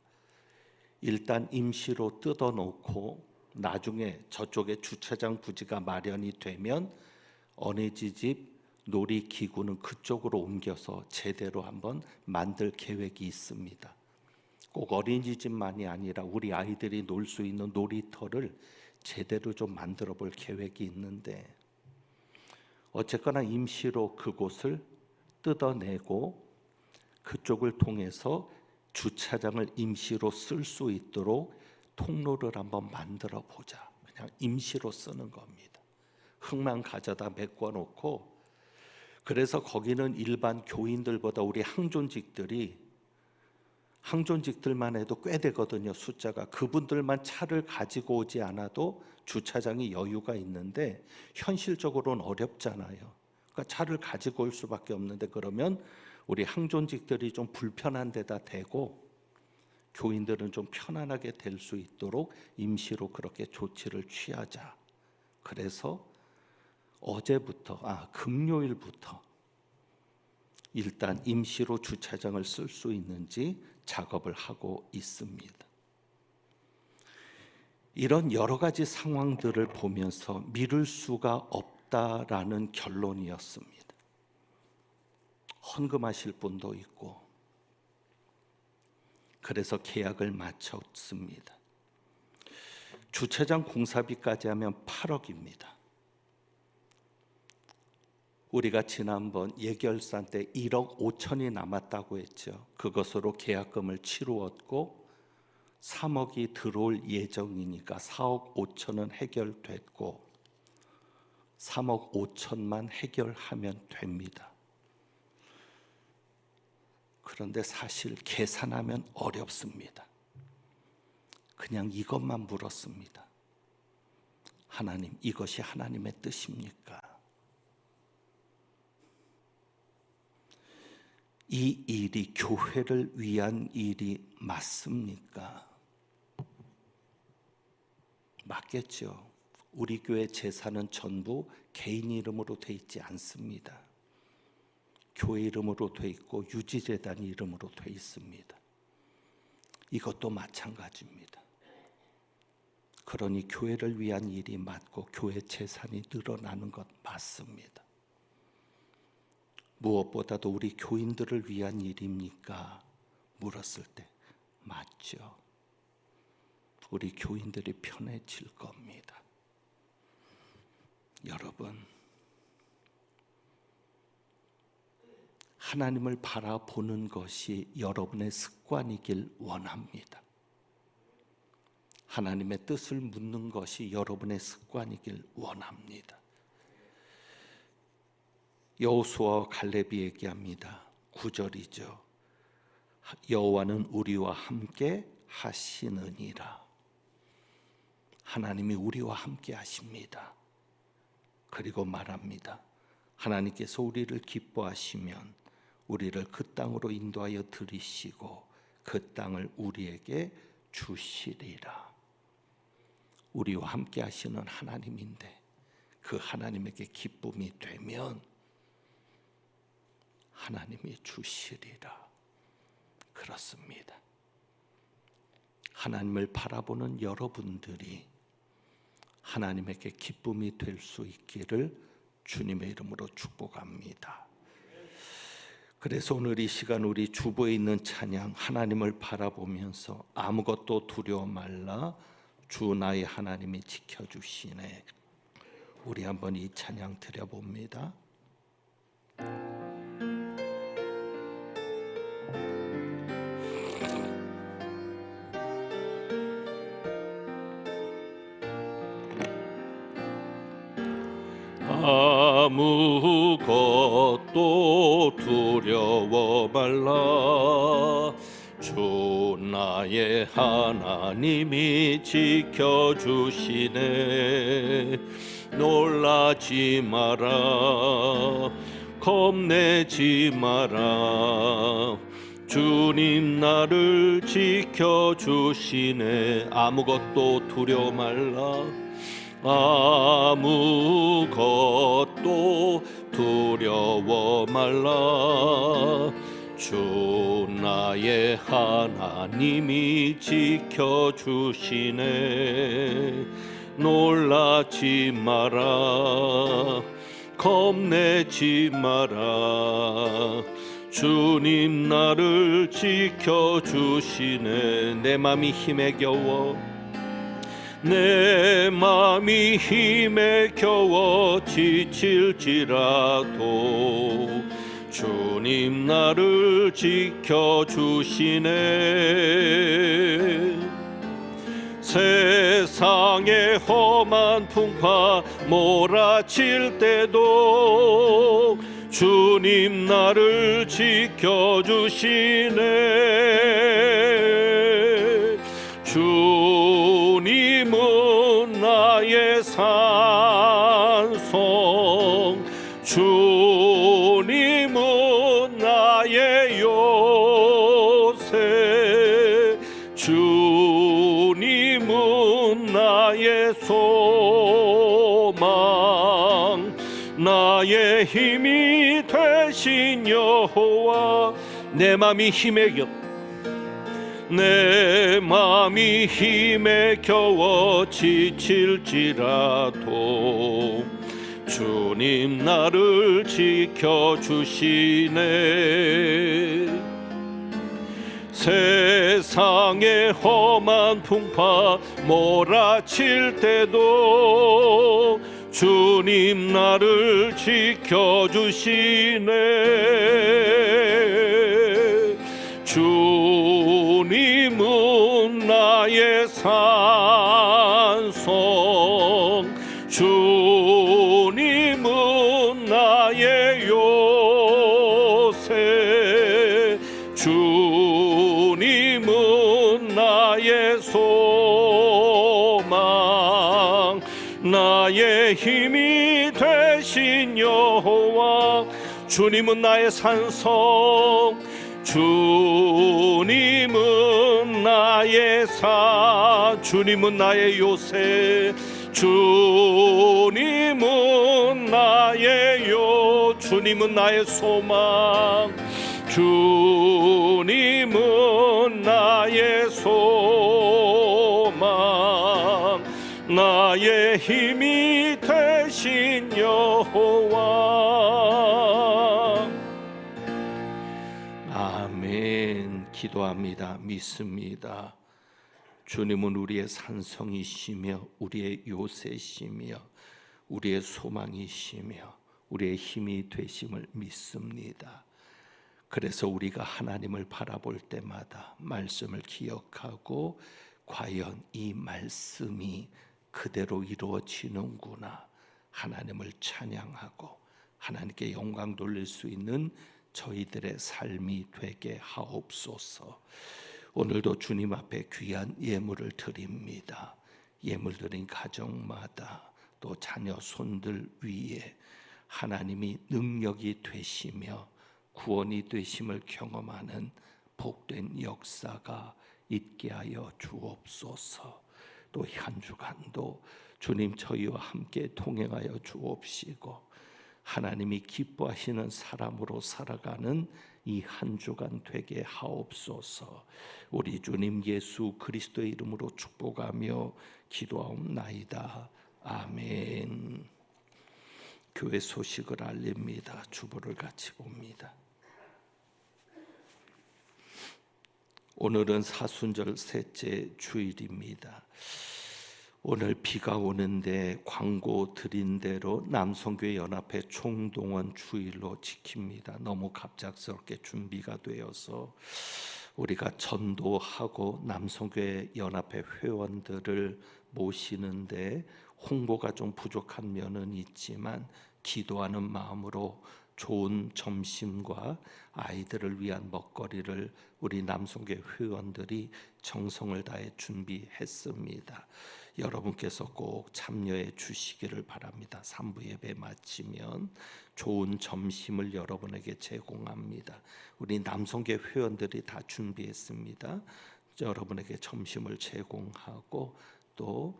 일단 임시로 뜯어놓고 나중에 저쪽에 주차장 부지가 마련이 되면 어린이집 놀이기구는 그쪽으로 옮겨서 제대로 한번 만들 계획이 있습니다. 꼭 어린이집만이 아니라 우리 아이들이 놀 수 있는 놀이터를 제대로 좀 만들어 볼 계획이 있는데 어쨌거나 임시로 그곳을 뜯어내고 그쪽을 통해서 주차장을 임시로 쓸 수 있도록 통로를 한번 만들어 보자. 그냥 임시로 쓰는 겁니다. 흙만 가져다 메꿔놓고 그래서 거기는 일반 교인들보다 우리 항존직들만 해도 꽤 되거든요. 숫자가. 그분들만 차를 가지고 오지 않아도 주차장이 여유가 있는데 현실적으로는 어렵잖아요. 그러니까 차를 가지고 올 수밖에 없는데, 그러면 우리 항존직들이 좀 불편한 데다 대고 교인들은 좀 편안하게 될 수 있도록 임시로 그렇게 조치를 취하자. 그래서 금요일부터 일단 임시로 주차장을 쓸 수 있는지 작업을 하고 있습니다. 이런 여러 가지 상황들을 보면서 미룰 수가 없다라는 결론이었습니다. 헌금하실 분도 있고, 그래서 계약을 마쳤습니다. 주차장 공사비까지 하면 8억입니다. 우리가 지난번 예결산 때 1억 5천이 남았다고 했죠. 그것으로 계약금을 치루었고 3억이 들어올 예정이니까 4억 5천은 해결됐고 3억 5천만 해결하면 됩니다. 그런데 사실 계산하면 어렵습니다. 그냥 이것만 물었습니다. 하나님, 이것이 하나님의 뜻입니까? 이 일이 교회를 위한 일이 맞습니까? 맞겠죠. 우리 교회 재산은 전부 개인 이름으로 돼 있지 않습니다. 교회 이름으로 돼 있고 유지재단 이름으로 돼 있습니다. 이것도 마찬가지입니다. 그러니 교회를 위한 일이 맞고 교회 재산이 늘어나는 것 맞습니다. 무엇보다도 우리 교인들을 위한 일입니까? 물었을 때 맞죠. 우리 교인들이 편해질 겁니다. 여러분, 하나님을 바라보는 것이 여러분의 습관이길 원합니다. 하나님의 뜻을 묻는 것이 여러분의 습관이길 원합니다. 여호수아와 갈렙이 얘기합니다. 9절이죠. 여호와는 우리와 함께 하시느니라. 하나님이 우리와 함께 하십니다. 그리고 말합니다. 하나님께서 우리를 기뻐하시면 우리를 그 땅으로 인도하여 들이시고 그 땅을 우리에게 주시리라. 우리와 함께 하시는 하나님인데 그 하나님에게 기쁨이 되면 하나님이 주시리라. 그렇습니다. 하나님을 바라보는 여러분들이 하나님에게 기쁨이 될 수 있기를 주님의 이름으로 축복합니다. 그래서 오늘 이 시간 우리 주보에 있는 찬양, 하나님을 바라보면서 아무것도 두려워 말라 주 나의 하나님이 지켜주시네. 우리 한번 이 찬양 드려봅니다. 아무것도 두려워 말라 주 나의 하나님이 지켜주시네. 놀라지 마라 겁내지 마라 주님 나를 지켜주시네. 아무것도 두려워 말라 아무것도 두려워 말라 주 나의 하나님이 지켜주시네. 놀라지 마라 겁내지 마라 주님 나를 지켜주시네. 내 맘이 힘에 겨워 내 맘이 힘에 겨워 지칠지라도 주님 나를 지켜주시네. 세상의 험한 풍파 몰아칠 때도 주님 나를 지켜주시네. 주님은 나의 산성 주 나의 소망 나의 힘이 되신 여호와 내 맘이 힘에 겨워 지칠지라도 주님 나를 지켜주시네. 세상의 험한 풍파 몰아칠 때도 주님 나를 지켜주시네. 주님은 나의 산성 주님은 나의 요새 주님은 나의 소망 나의 힘이 되신 여호와 주님은 나의 산성 주님은 나의 주님은 나의 요새 주님은 나의 주님은 나의 소망 주님은 나의 소망 나의 힘이 되신 여호와. 아멘. 기도합니다. 믿습니다. 주님은 우리의 산성이시며 우리의 요새시며 우리의 소망이시며 우리의 힘이 되심을 믿습니다. 그래서 우리가 하나님을 바라볼 때마다 말씀을 기억하고 과연 이 말씀이 그대로 이루어지는구나 하나님을 찬양하고 하나님께 영광 돌릴 수 있는 저희들의 삶이 되게 하옵소서. 오늘도 주님 앞에 귀한 예물을 드립니다. 예물 드린 가정마다 또 자녀 손들 위에 하나님이 능력이 되시며 구원이 되심을 경험하는 복된 역사가 있게 하여 주옵소서. 또 한 주간도 주님 저희와 함께 동행하여 주옵시고 하나님이 기뻐하시는 사람으로 살아가는 이 한 주간 되게 하옵소서. 우리 주님 예수 그리스도의 이름으로 축복하며 기도하옵나이다. 아멘. 교회 소식을 알립니다. 주보를 같이 봅니다. 오늘은 사순절 셋째 주일입니다. 오늘 비가 오는데 광고 드린 대로 남성교회 연합회 총동원 주일로 지킵니다. 너무 갑작스럽게 준비가 되어서 우리가 전도하고 남성교회 연합회 회원들을 모시는데 홍보가 좀 부족한 면은 있지만 기도하는 마음으로 좋은 점심과 아이들을 위한 먹거리를 우리 남성교회 회원들이 정성을 다해 준비했습니다. 여러분께서 꼭 참여해 주시기를 바랍니다. 3부 예배 마치면 좋은 점심을 여러분에게 제공합니다. 우리 남성교회 회원들이 다 준비했습니다. 여러분에게 점심을 제공하고 또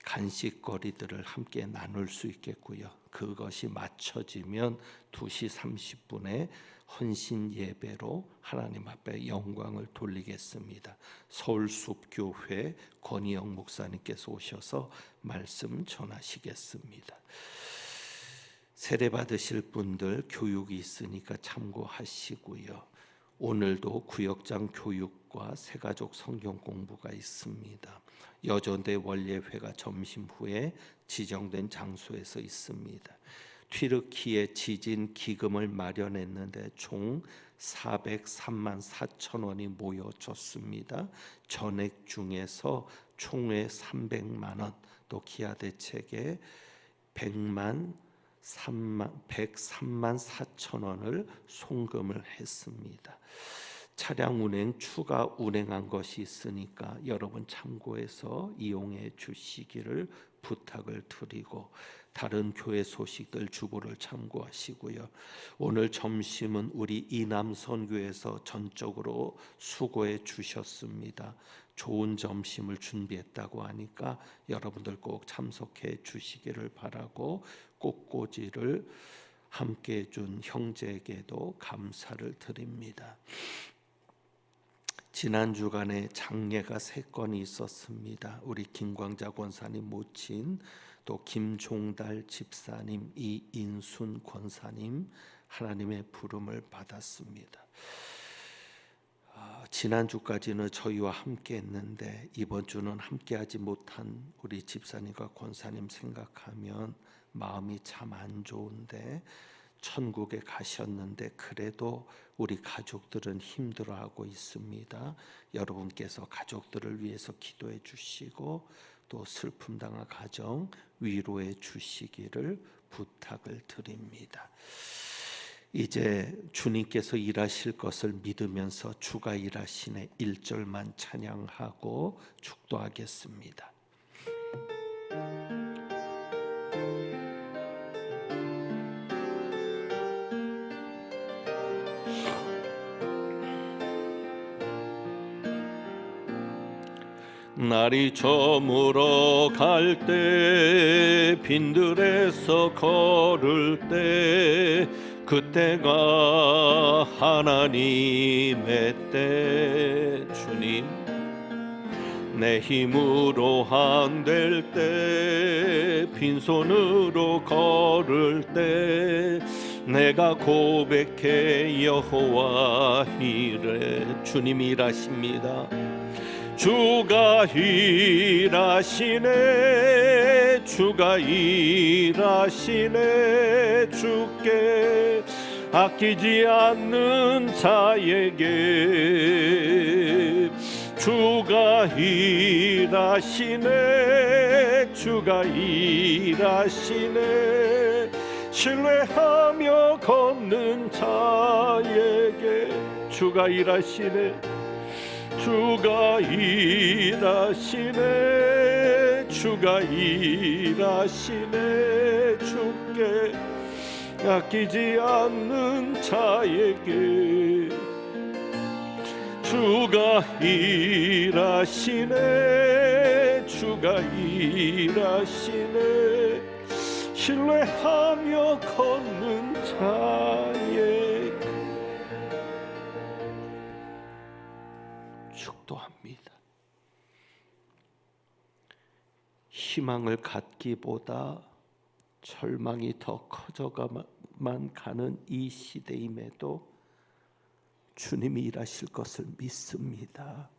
간식거리들을 함께 나눌 수 있겠고요. 그것이 맞춰지면 2시 30분에 헌신 예배로 하나님 앞에 영광을 돌리겠습니다. 서울숲교회 권희영 목사님께서 오셔서 말씀 전하시겠습니다. 세례 받으실 분들 교육이 있으니까 참고하시고요. 오늘도 구역장 교육과 새가족 성경 공부가 있습니다. 여전대 원례회가 점심 후에 지정된 장소에서 있습니다. 튀르키예 지진 기금을 마련했는데 총 403만 4천 원이 모여졌습니다. 전액 중에서 총회 300만 원, 또 기아 대책에 103만 4천 원을 송금을 했습니다. 차량 운행 추가 운행한 것이 있으니까 여러분 참고해서 이용해 주시기를 부탁을 드리고 다른 교회 소식들 주보를 참고하시고요. 오늘 점심은 우리 이남 선교에서 전적으로 수고해 주셨습니다. 좋은 점심을 준비했다고 하니까 여러분들 꼭 참석해 주시기를 바라고, 꽃꽂이를 함께 해준 형제에게도 감사를 드립니다. 지난 주간에 장례가 3건이 있었습니다. 우리 김광자 권사님 모친, 또 김종달 집사님, 이인순 권사님 하나님의 부름을 받았습니다. 지난주까지는 저희와 함께 했는데 이번 주는 함께하지 못한 우리 집사님과 권사님 생각하면 마음이 참 안 좋은데, 천국에 가셨는데 그래도 우리 가족들은 힘들어하고 있습니다. 여러분께서 가족들을 위해서 기도해 주시고 또 슬픔 당한 가정 위로해 주시기를 부탁을 드립니다. 이제 주님께서 일하실 것을 믿으면서 주가 일하시네 1절만 찬양하고 축도하겠습니다. 날이 저물어 갈 때, 빈들에서 걸을 때, 그때가 하나님의 때. 주님, 내 힘으로 안 될 때, 빈손으로 걸을 때, 내가 고백해 여호와 이래. 주님 일하십니다. 주가 일하시네, 주가 일하시네. 주께 아끼지 않는 자에게 주가 일하시네, 주가 일하시네. 신뢰하며 걷는 자에게 주가 일하시네, 주가 일하시네, 주가 일하시네. 주께 아끼지 않는 자에게 주가 일하시네, 주가 일하시네. 신뢰하며 걷는 자에게 축도합니다. 희망을 갖기보다 절망이 더 커져가만 가는 이 시대임에도 주님이 일하실 것을 믿습니다.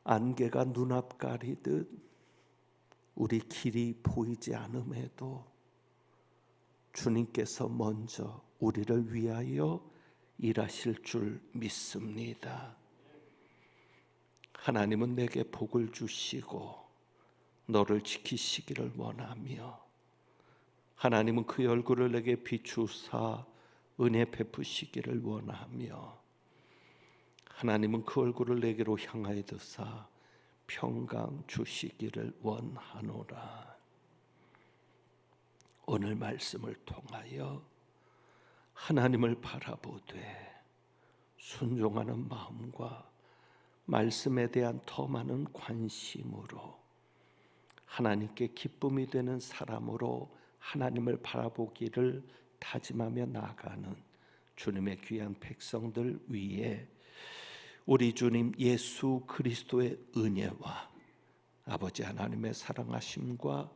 안개가 눈앞 가리듯 우리 길이 보이지 않음에도 주님께서 먼저 우리를 위하여 일하실 줄 믿습니다. 하나님은 내게 복을 주시고 너를 지키시기를 원하며, 하나님은 그의 얼굴을 내게 비추사 은혜 베푸시기를 원하며, 하나님은 그 얼굴을 내게로 향하여 드사 평강 주시기를 원하노라. 오늘 말씀을 통하여 하나님을 바라보되 순종하는 마음과 말씀에 대한 더 많은 관심으로 하나님께 기쁨이 되는 사람으로 하나님을 바라보기를 다짐하며 나아가는 주님의 귀한 백성들 위에 우리 주님 예수 그리스도의 은혜와 아버지 하나님의 사랑하심과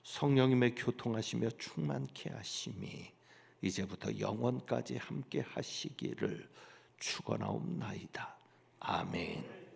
성령님의 교통하시며 충만케 하심이 이제부터 영원까지 함께 하시기를 축원하옵나이다. 아멘.